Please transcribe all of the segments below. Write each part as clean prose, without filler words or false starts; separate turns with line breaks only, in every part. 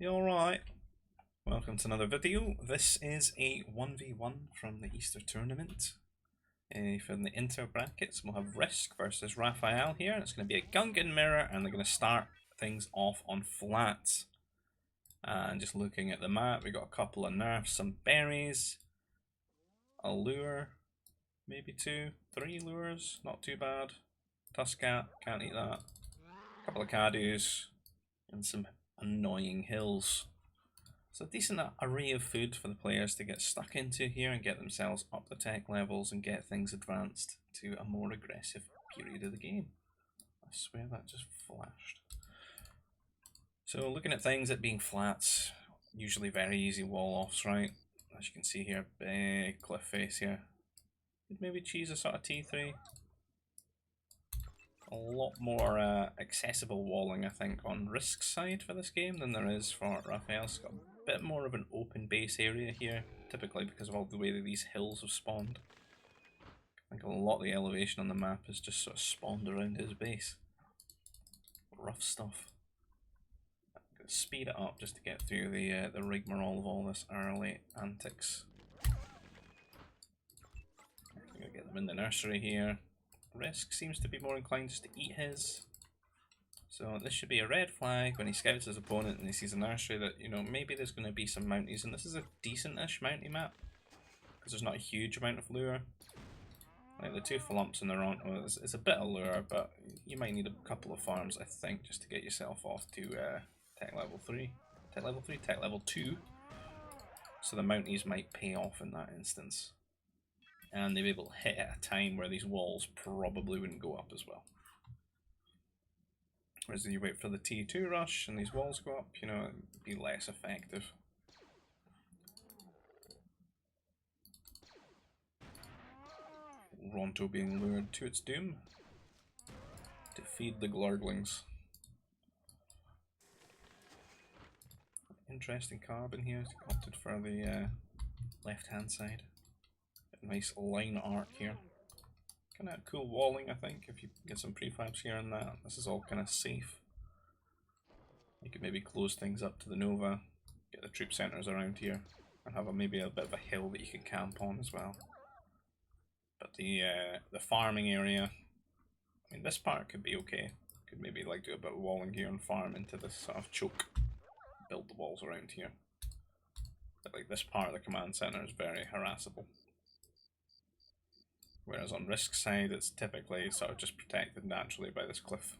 You alright? Welcome to another video. This is a 1v1 from the Easter tournament. From the inter brackets, we'll have RiSk versus Raphiel here. It's going to be a Gungan mirror, and they're going to start things off on flats. And just looking at the map, we got a couple of nerfs, some berries, a lure, maybe 2, 3 lures, not too bad. Tuscat, can't eat that. A couple of Cadus, and some annoying hills. So a decent array of food for the players to get stuck into here and get themselves up the tech levels and get things advanced to a more aggressive period of the game. I swear that just flashed. So looking at things at being flats, usually very easy wall offs, right? As you can see here, big cliff face here. Could maybe choose a sort of T3. A lot more accessible walling, I think, on RiSk's side for this game than there is for Raphiel. It's got a bit more of an open base area here, typically because of all the way that these hills have spawned. I think a lot of the elevation on the map is just sort of spawned around his base. Rough stuff. I'm going to speed it up just to get through the rigmarole of all this early antics. I'm going to get them in the nursery here. RiSk seems to be more inclined just to eat his. So this should be a red flag when he scouts his opponent and he sees a nursery that, you know, maybe there's going to be some mounties. And this is a decent-ish mountie map, because there's not a huge amount of lure. Like the 2 flumps in the run, well, it's a bit of lure, but you might need a couple of farms, I think, just to get yourself off to tech level 3. Tech level 3? Tech level 2. So the mounties might pay off in that instance. And they'll be able to hit at a time where these walls probably wouldn't go up as well. Whereas if you wait for the T2 rush and these walls go up, you know, it'd be less effective. Ronto being lured to its doom to feed the glurglings. Interesting carbon here, opted for the left hand side. Nice line art here. Kind of cool walling, I think, if you get some prefabs here and that. This is all kind of safe. You could maybe close things up to the Nova, get the troop centers around here, and have maybe a bit of a hill that you can camp on as well. But the farming area, I mean, this part could be okay. Could maybe like do a bit of walling here and farm into this sort of choke. Build the walls around here. But like this part of the command center is very harassable. Whereas on RiSk's side, it's typically sort of just protected naturally by this cliff.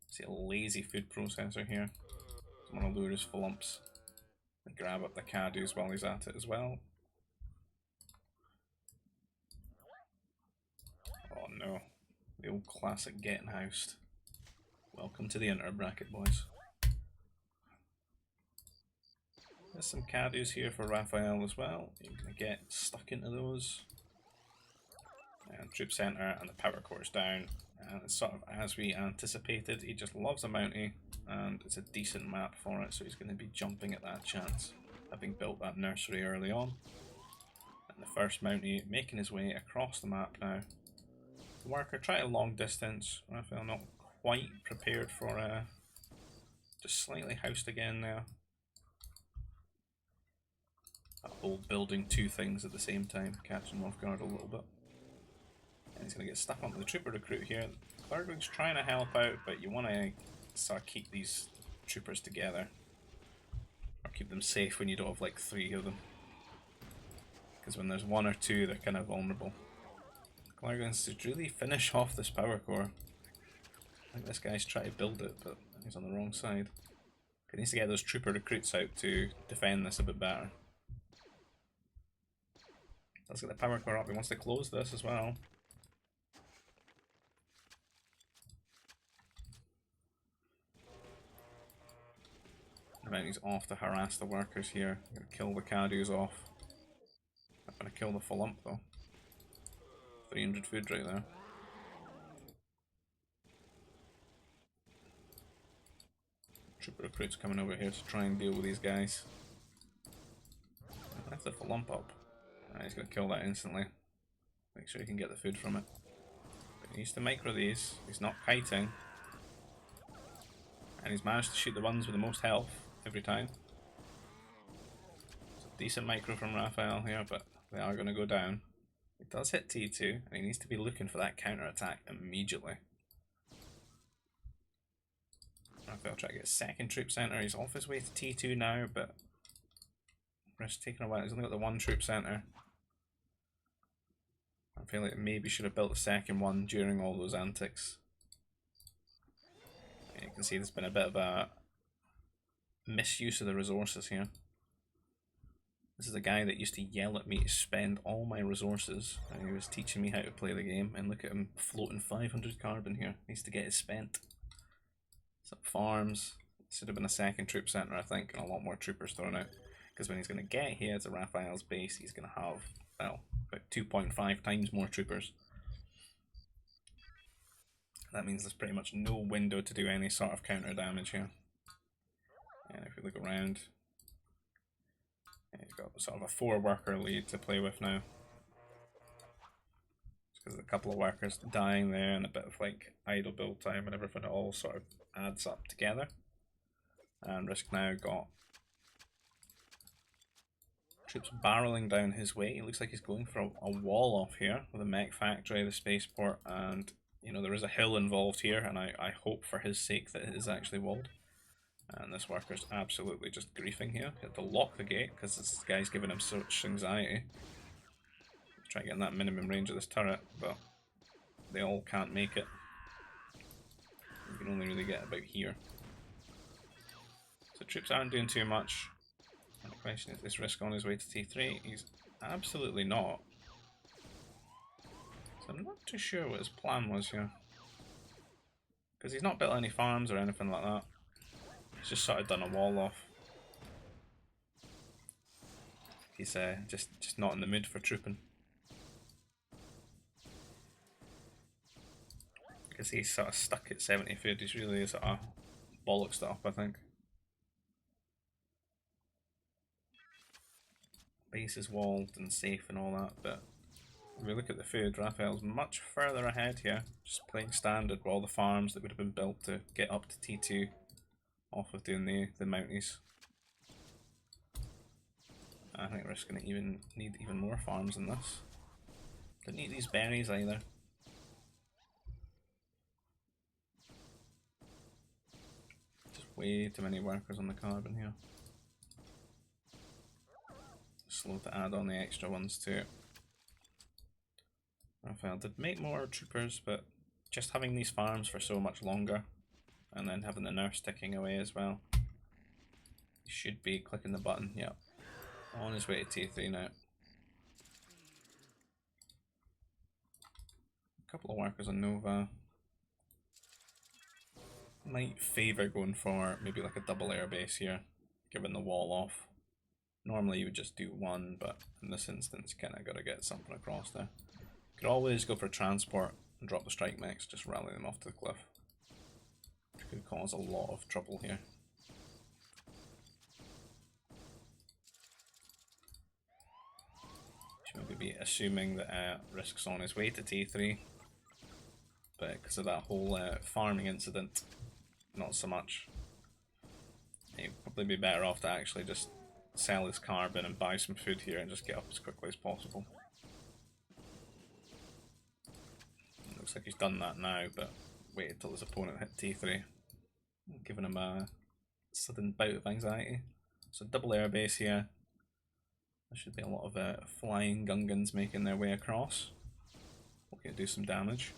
See a lazy food processor here. I'm going to lure his flumps. And grab up the Cadus while he's at it as well. Oh no. The old classic getting housed. Welcome to the inter bracket, boys. There's some Cadus here for Raphiel as well. You're going to get stuck into those. And troop center and the power core's down, and it's sort of as we anticipated. He just loves a mountie and it's a decent map for it, so he's going to be jumping at that chance, having built that nursery early on. And the first mountie making his way across the map now. The worker trying a long distance. Raphiel not quite prepared for just slightly housed again now. That whole building 2 things at the same time, catching him off guard a little bit. And he's going to get stuck onto the trooper recruit here. Glurgling's trying to help out, but you want to sort of keep these troopers together. Or keep them safe when you don't have like 3 of them. Because when there's 1 or 2, they're kind of vulnerable. Glurgling's to really finish off this power core. I think this guy's trying to build it, but he's on the wrong side. He needs to get those trooper recruits out to defend this a bit better. Let's get the power core up. He wants to close this as well. He's off to harass the workers here. I'm going to kill the Cadus off. I'm going to kill the flump though. 300 food right there. Trooper recruits coming over here to try and deal with these guys. Lift the flump up. He's going to kill that instantly. Make sure he can get the food from it. But he needs to micro these. He's not kiting. And he's managed to shoot the ones with the most health. every time. It's a decent micro from Raphiel here, but they are going to go down. He does hit T2, and he needs to be looking for that counter attack immediately. Raphiel try to get a second troop center. He's off his way to T2 now, but RiSk taking a while. He's only got the one troop center. I feel like maybe should have built the second one during all those antics. And you can see there's been a bit of a misuse of the resources here. This is a guy that used to yell at me to spend all my resources, and he was teaching me how to play the game, and look at him floating 500 carbon here. Needs to get it spent. Some farms. Should have been a second troop center, I think, and a lot more troopers thrown out. Because when he's going to get here to Raphiel's base, he's going to have, well, about 2.5 times more troopers. That means there's pretty much no window to do any sort of counter damage here. And if we look around, you've got sort of a 4-worker lead to play with now. Just because there's a couple of workers dying there and a bit of like idle build time and everything, it all sort of adds up together. And RiSk now got troops barreling down his way. It looks like he's going for a wall off here with a mech factory, the spaceport, and you know there is a hill involved here, and I hope for his sake that it is actually walled. And this worker's absolutely just griefing here. He had to lock the gate because this guy's giving him such anxiety. Try to get in that minimum range of this turret, but they all can't make it. You can only really get about here. So troops aren't doing too much. And the question is, is RiSk on his way to T3? He's absolutely not. So I'm not too sure what his plan was here. Because he's not built any farms or anything like that. He's just sort of done a wall off. He's just not in the mood for trooping. Because he's sort of stuck at 70 food. He's really sort of bollocksed it up, I think. Base is walled and safe and all that, but if we look at the food, Raphiel's much further ahead here, just playing standard with all the farms that would have been built to get up to T2 off of doing the Mounties. I think RiSk's going to need even more farms than this. Didn't need these berries either. Just way too many workers on the carbon here. Slow to add on the extra ones too. Raphiel did make more troopers, but just having these farms for so much longer, and then having the nurse ticking away as well. He should be clicking the button, yep. On his way to T3 now. A couple of workers on Nova. Might favour going for maybe like a double air base here, given the wall off. Normally you would just do one, but in this instance you kinda gotta get something across there. You could always go for transport and drop the strike mechs, just rally them off to the cliff. Which could cause a lot of trouble here. Should maybe be assuming that RiSk's on his way to T3, but because of that whole farming incident, not so much. He'd probably be better off to actually just sell his carbon and buy some food here and just get up as quickly as possible. It looks like he's done that now, but waited until his opponent hit T3, giving him a sudden bout of anxiety. So double air base here. There should be a lot of flying Gungans making their way across. Okay, do some damage.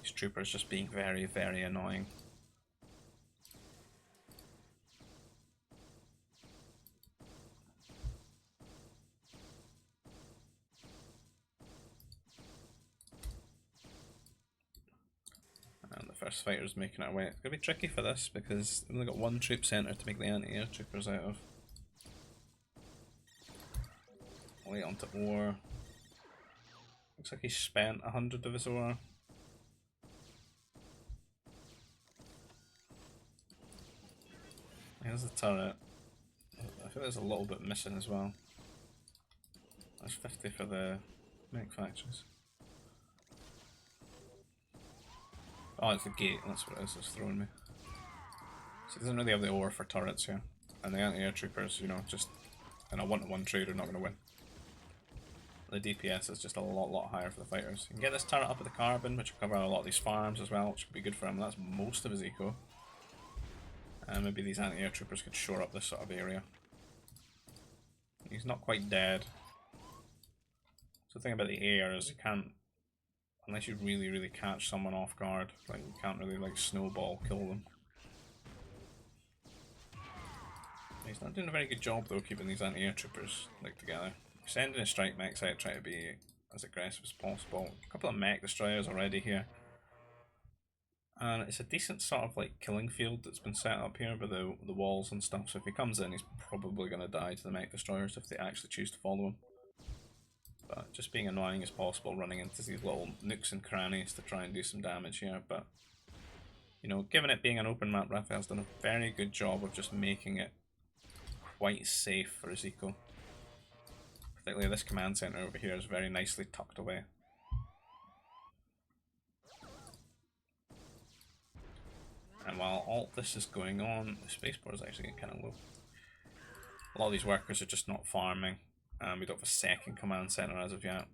These troopers just being very, very annoying. And the first fighter's making it away. It's going to be tricky for this because we've only got one troop centre to make the anti-air troopers out of. Late onto ore. Looks like he's spent 100 of his ore. Here's the turret. I feel there's a little bit missing as well. That's 50 for the mech factories. Oh, it's the gate, that's what it is, it's throwing me. So he doesn't really have the ore for turrets here. And the anti-air troopers, you know, just in a one-to-one trade are not going to win. The DPS is just a lot higher for the fighters. You can get this turret up at the carbon, which will cover a lot of these farms as well, which will be good for him. That's most of his eco. And maybe these anti-air troopers could shore up this sort of area. He's not quite dead. So the thing about the air is you can't, unless you really catch someone off guard, like you can't really like snowball kill them. He's not doing a very good job though keeping these anti-air troopers like together. Sending his strike mechs out, try to be as aggressive as possible. A couple of mech destroyers already here. And it's a decent sort of like killing field that's been set up here by the walls and stuff, so if he comes in he's probably going to die to the mech destroyers if they actually choose to follow him. But just being annoying as possible, running into these little nooks and crannies to try and do some damage here, but you know, given it being an open map, Raphiel's done a very good job of just making it quite safe for his eco. Particularly this command center over here is very nicely tucked away. And while all this is going on, the spacebar is actually getting kind of low. A lot of these workers are just not farming, and we don't have a second command center as of yet.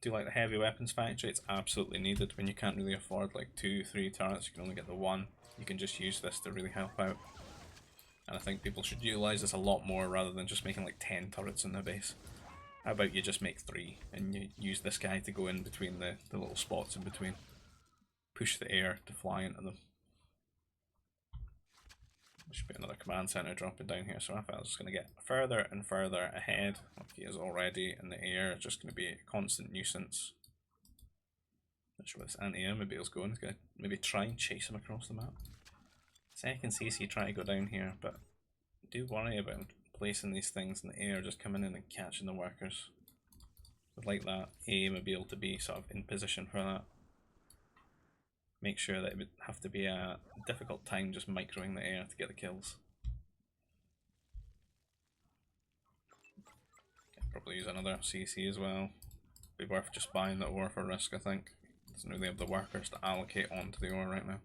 Do like the heavy weapons factory, it's absolutely needed when you can't really afford like 2-3 turrets, you can only get the one. You can just use this to really help out. And I think people should utilise this a lot more rather than just making like 10 turrets in their base. How about you just make 3 and you use this guy to go in between the little spots in between. Push the air to fly into them. There should be another command center dropping down here, so Raphiel's just going to get further and further ahead, like he is already in the air. It's just going to be a constant nuisance. Not sure where this anti-air mobile's going. He's going to maybe try and chase him across the map. Second CC try to go down here, but I do worry about placing these things in the air, just coming in and catching the workers. I'd like that A-mobile to be sort of in position for that. Make sure that it would have to be a difficult time just microing the air to get the kills. Could probably use another CC as well. Be worth just buying the ore for RiSk, I think. Doesn't really have the workers to allocate onto the ore right now.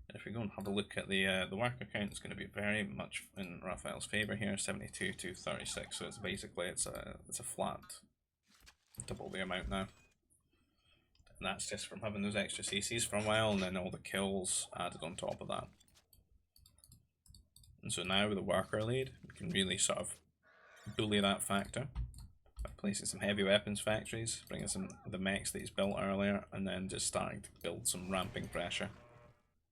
And if we go and have a look at the worker count, it's going to be very much in Raphiel's favour here, 72 to 36. So it's basically it's a flat double the amount now. And that's just from having those extra CCs for a while, and then all the kills added on top of that. And so now with the worker lead, we can really sort of bully that factor by placing some heavy weapons factories, bringing some of the mechs that he's built earlier, and then just starting to build some ramping pressure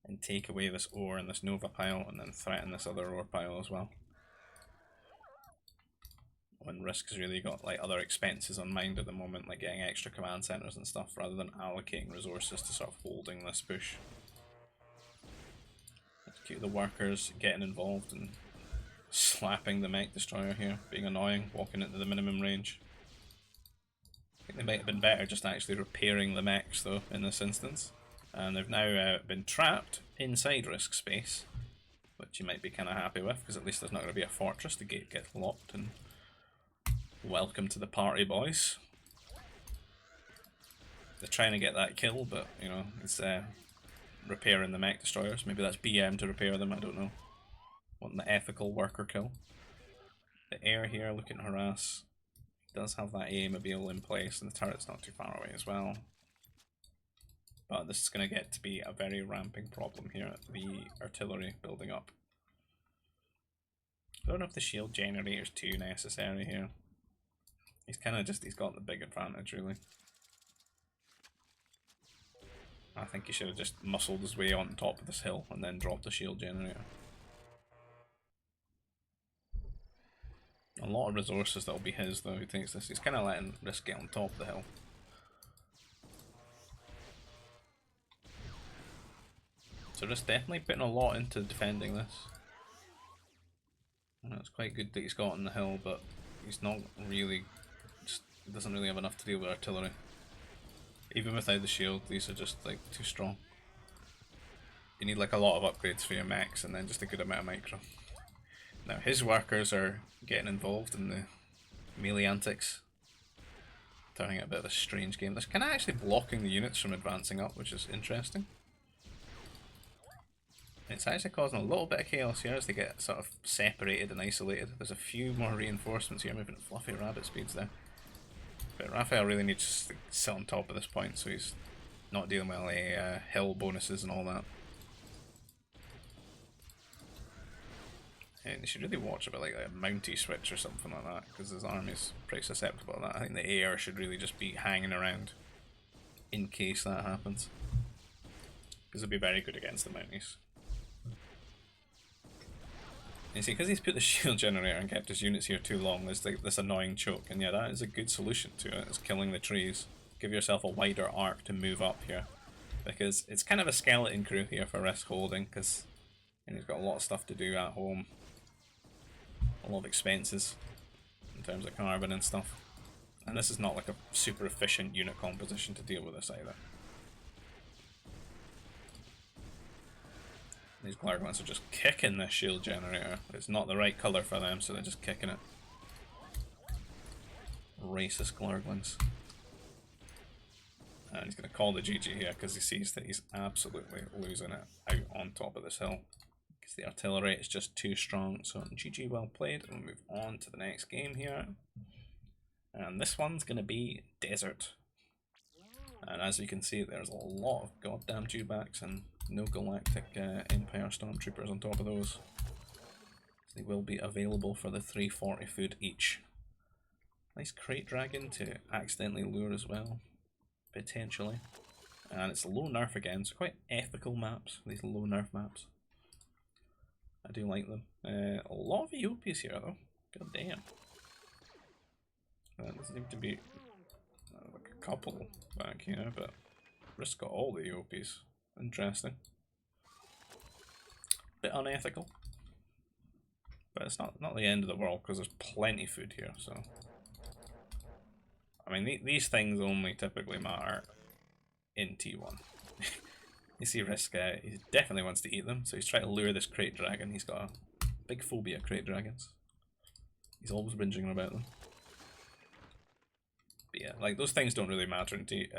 and take away this ore and this Nova pile, and then threaten this other ore pile as well. When RiSk has really got like other expenses on mind at the moment, like getting extra command centers and stuff, rather than allocating resources to sort of holding this push. Let's keep the workers getting involved and slapping the mech destroyer here, being annoying, walking into the minimum range. I think they might have been better just actually repairing the mechs though in this instance. And they've now been trapped inside RiSk space, which you might be kind of happy with, because at least there's not going to be a fortress. The gate gets locked and welcome to the party, boys. They're trying to get that kill, but you know, it's repairing the mech destroyers. Maybe that's BM to repair them, I don't know. Want the ethical worker kill. The air here looking to harass. Does have that A-mobile in place, and the turret's not too far away as well. But this is going to get to be a very ramping problem here. The artillery building up. I don't know if the shield generator is too necessary here. He's kind of just, he's got the big advantage really. I think he should have just muscled his way on top of this hill and then dropped the shield generator. A lot of resources that'll be his though, he thinks this. He's kind of letting RiSk get on top of the hill. So RiSk definitely putting a lot into defending this. And it's quite good that he's got on the hill, but he's not really, just doesn't really have enough to deal with artillery. Even without the shield, these are just like too strong. You need like a lot of upgrades for your mechs and then just a good amount of micro. Now his workers are getting involved in the melee antics, turning it a bit of a strange game. They're kind of actually blocking the units from advancing up, which is interesting. It's actually causing a little bit of chaos here as they get sort of separated and isolated. There's a few more reinforcements here moving at fluffy rabbit speeds there. But Raphiel really needs to sit on top at this point, so he's not dealing with any hill bonuses and all that. And you should really watch a bit like a mounty switch or something like that, because his army's pretty susceptible to that. I think the air should really just be hanging around in case that happens, because it'll be very good against the mounties. You see, because he's put the shield generator and kept his units here too long, there's like this annoying choke, and yeah, that is a good solution to it, is killing the trees. Give yourself a wider arc to move up here, because it's kind of a skeleton crew here for RiSk holding, because he's got a lot of stuff to do at home, a lot of expenses in terms of carbon and stuff, and this is not like a super efficient unit composition to deal with this either. These Battlegrounds are just kicking this shield generator. It's not the right colour for them, so they're just kicking it. Racist Battlegrounds. And he's going to call the GG here because he sees that he's absolutely losing it out on top of this hill. Because the artillery is just too strong. So GG, well played. And we'll move on to the next game here. And this one's going to be Desert. And as you can see, there's a lot of goddamn dewbacks and no Galactic Empire Stormtroopers on top of those. They will be available for the 340 food each. Nice crate dragon to accidentally lure as well, potentially. And it's low nerf again, so quite ethical maps, these low nerf maps. I do like them. A lot of EOPs here though, god damn. There doesn't seem to be like a couple back here, but RiSk got all the EOPs. Interesting. Bit unethical. But it's not the end of the world because there's plenty of food here, so. I mean, these things only typically matter in T1. You see RiSk, he definitely wants to eat them, so he's trying to lure this crate dragon. He's got a big phobia of crate dragons. He's always whinging about them. But yeah, like those things don't really matter in T2.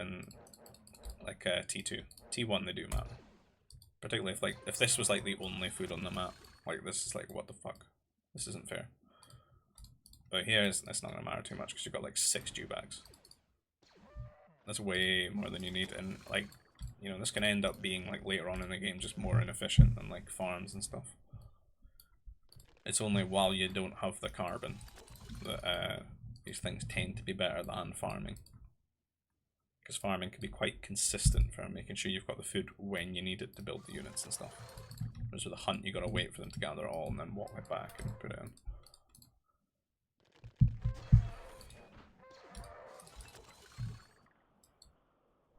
T1 they do matter. Particularly if this was like the only food on the map. Like this is like, what the fuck? This isn't fair. But here it's not gonna matter too much because you've got like 6 dewbacks. That's way more than you need, and like, you know, this can end up being like later on in the game just more inefficient than like farms and stuff. It's only while you don't have the carbon that these things tend to be better than farming. Because farming can be quite consistent for making sure you've got the food when you need it to build the units and stuff. Whereas with a hunt, you gotta wait for them to gather it all and then walk it back and put it in.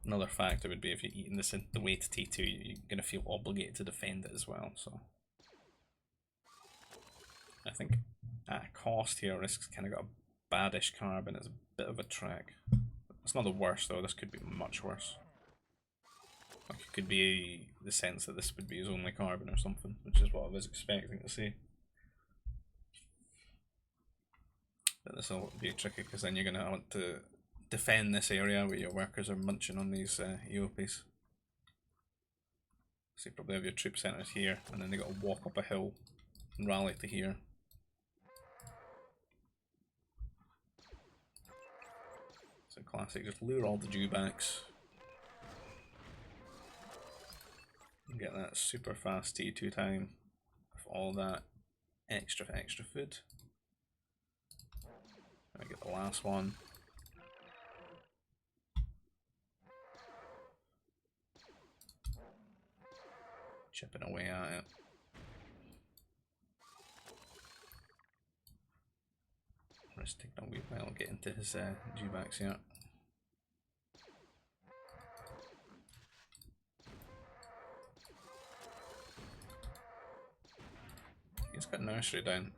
Another factor would be if you're eating this in the way to T2, you're gonna feel obligated to defend it as well. So I think at a cost here, RiSk's kind of got a baddish carbon. It's a bit of a trick. It's not the worst though, this could be much worse. Like it could be the sense that this would be his only carbon or something, which is what I was expecting to see. But this will be tricky because then you're going to want to defend this area where your workers are munching on these EOPs. So you probably have your troop centres here, and then they got to walk up a hill and rally to here. So classic, just lure all the dewbacks and get that super fast T2 time with all that extra food. I get the last one. Chipping away at it. Let's take a wee while to get into his dewbacks here. He's got nursery down.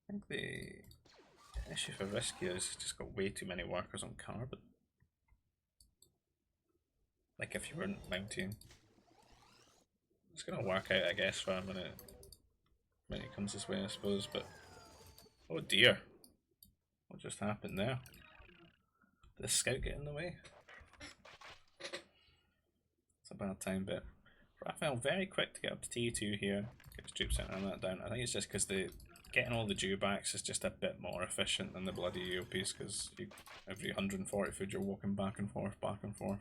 I think the issue for RiSk here is he's just got way too many workers on carbon. Like if you weren't mounting. It's gonna work out, I guess, for him when it comes this way, I suppose, but oh dear. What just happened there? Did the scout get in the way? It's a bad time, but Raphiel very quick to get up to T2 here. Get his troop center on that down. I think it's just because getting all the dewbacks is just a bit more efficient than the bloody EOPs, because every 140 food you're walking back and forth, back and forth.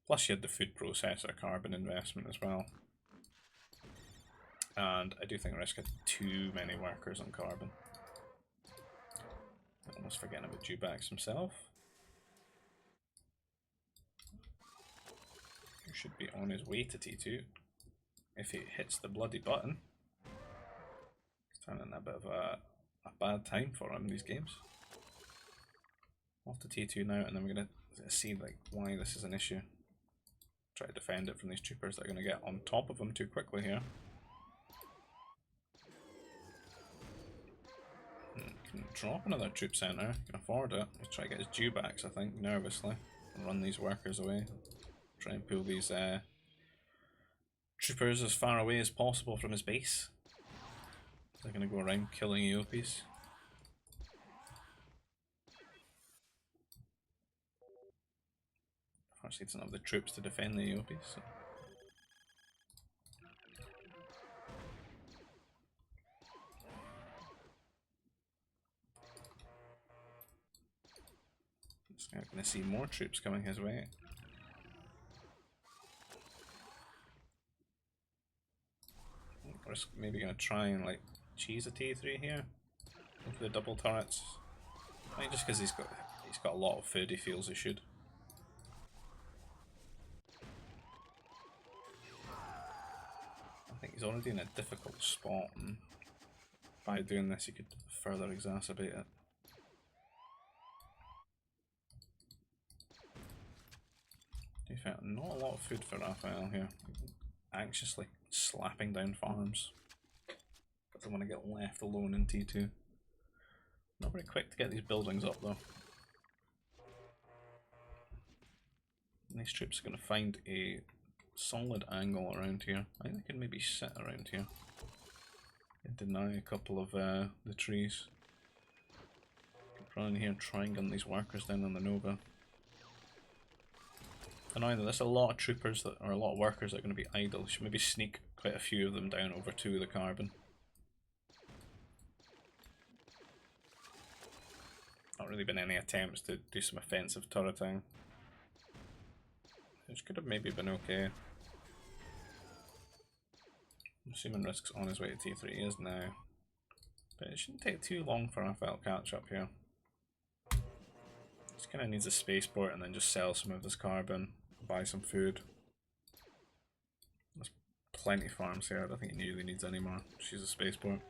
Plus you had the food processor carbon investment as well. And I do think RiSk had too many workers on carbon. Almost forgetting about dewbacks himself. He should be on his way to T2 if he hits the bloody button. It's turning a bit of a bad time for him in these games. Off to T2 now, and then we're gonna see like why this is an issue. Try to defend it from these troopers that are gonna get on top of him too quickly here. Can drop another troop center, can afford it. He's trying to get his dewbacks, I think, nervously, and run these workers away. Try and pull these troopers as far away as possible from his base. They're going to go around killing EOPs. Unfortunately, he doesn't have the troops to defend the EOPs. So. Just going to see more troops coming his way. RiSk maybe going to try and like cheese a T3 here into the double turrets. I mean, just because he's got a lot of food, he feels he should. I think he's already in a difficult spot, and by doing this he could further exacerbate it. To be fair, not a lot of food for Raphiel here. Anxiously slapping down farms. Doesn't want to get left alone in T2. Not very quick to get these buildings up though. And these troops are going to find a solid angle around here. I think they can maybe sit around here and deny a couple of the trees. Run in here and try and gun these workers down on the Nova. Annoying that there's a lot of troopers that are a lot of workers that are going to be idle. You should maybe sneak quite a few of them down over to the carbon. Not really been any attempts to do some offensive turreting, which could have maybe been okay. I'm assuming RiSk's on his way to T3, he is now. But it shouldn't take too long for Raphiel catch up here. Just kind of needs a spaceport and then just sell some of this carbon, buy some food. There's plenty of farms here, I don't think he really needs any more. Just use a spaceport.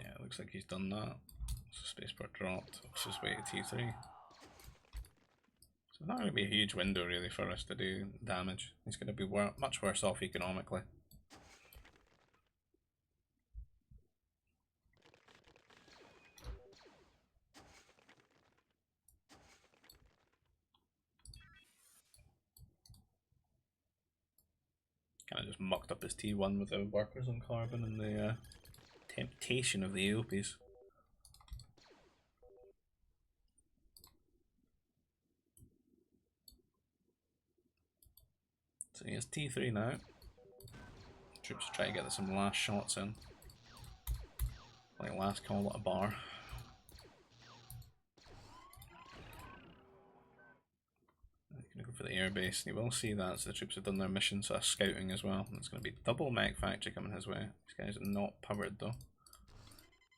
Yeah, it looks like he's done that. So spaceport dropped, let's just wait at T3. So not going to be a huge window really for us to do damage. He's going to be much worse off economically. Kind of just mucked up his T1 with the workers on carbon and the temptation of the AOPs. So he has T3 now. Troops try to get some last shots in. Like last call at a bar. Going to go for the airbase, and you will see that so the troops have done their mission, so scouting as well. And it's going to be double mech factory coming his way. These guys are not powered though.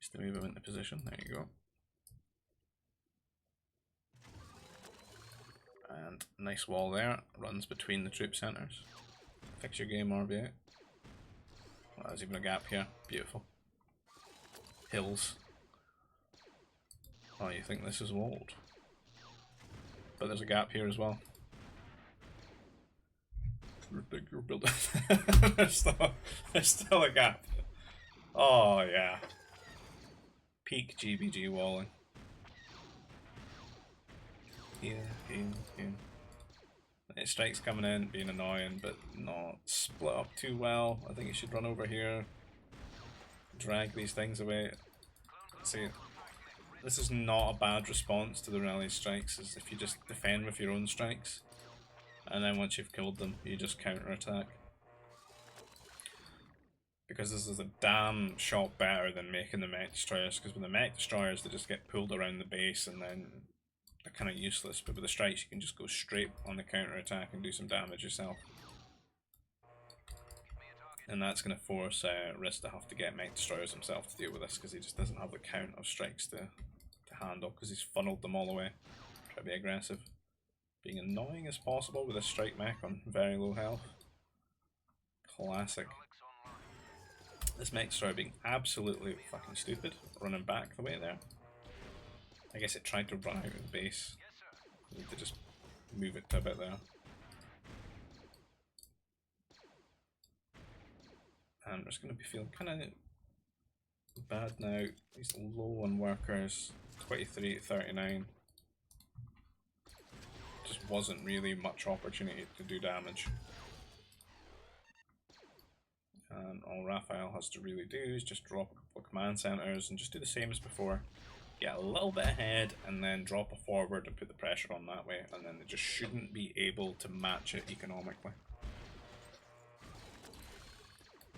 Just to move him into position. There you go. And nice wall there. Runs between the troop centres. Fix your game, RBA. Well, there's even a gap here. Beautiful. Hills. Oh, you think this is walled? But there's a gap here as well. Bigger building. there's still a gap. Oh yeah. Peak GBG walling. Here. It strikes coming in, being annoying, but not split up too well. I think you should run over here, drag these things away. Let's see. This is not a bad response to the rally strikes, is if you just defend with your own strikes, and then once you've killed them, you just counter-attack. Because this is a damn shot better than making the mech destroyers, because with the mech destroyers they just get pulled around the base and then they're kind of useless, but with the strikes you can just go straight on the counter-attack and do some damage yourself. And that's going to force RiSk to have to get mech destroyers himself to deal with this, because he just doesn't have the count of strikes to handle, because he's funneled them all away. Try to be aggressive. Being annoying as possible with a strike mech on very low health. Classic. This mech destroyer being absolutely fucking stupid, running back the way there. I guess it tried to run out of the base. You need to just move it to a bit there. And we're just going to be feeling kind of bad now. He's low on workers, 23 to 39. Just wasn't really much opportunity to do damage. And all Raphiel has to really do is just drop a couple of command centers and just do the same as before. Get a little bit ahead and then drop a forward and put the pressure on that way, and then they just shouldn't be able to match it economically.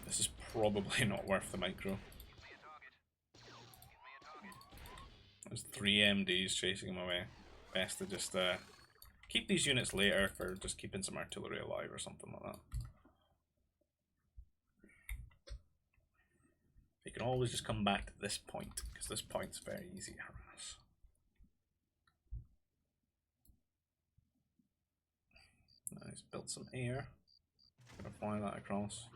This is probably not worth the micro. There's 3 MDs chasing him away. Best to just keep these units later for just keeping some artillery alive or something like that. You can always just come back to this point, because this point's very easy to harass. He's built some air. Gonna fly that across.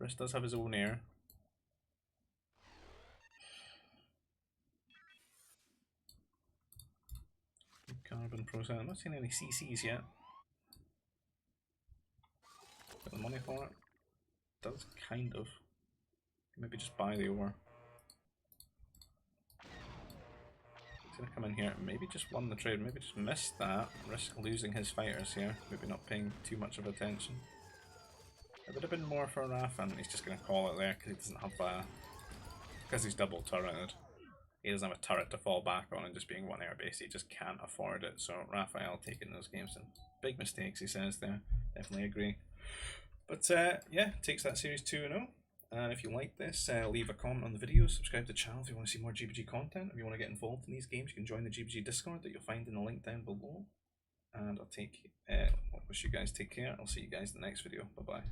RiSk does have his own air. Carbon process. I'm not seeing any CCs yet. Got the money for it. Does kind of. Maybe just buy the ore. He's gonna come in here and maybe just won the trade, maybe just missed that. RiSk losing his fighters here, maybe not paying too much of attention. It would have been more for Raph, and he's just gonna call it there because he doesn't have because he's double turreted. He doesn't have a turret to fall back on, and just being one air base, he just can't afford it. So Raphiel taking those games, and big mistakes he says there. Definitely agree. But yeah, takes that series 2-0. And if you like this, leave a comment on the video, subscribe to the channel if you want to see more GBG content. If you want to get involved in these games, you can join the GBG Discord that you'll find in the link down below. And I'll wish you guys take care. I'll see you guys in the next video. Bye bye.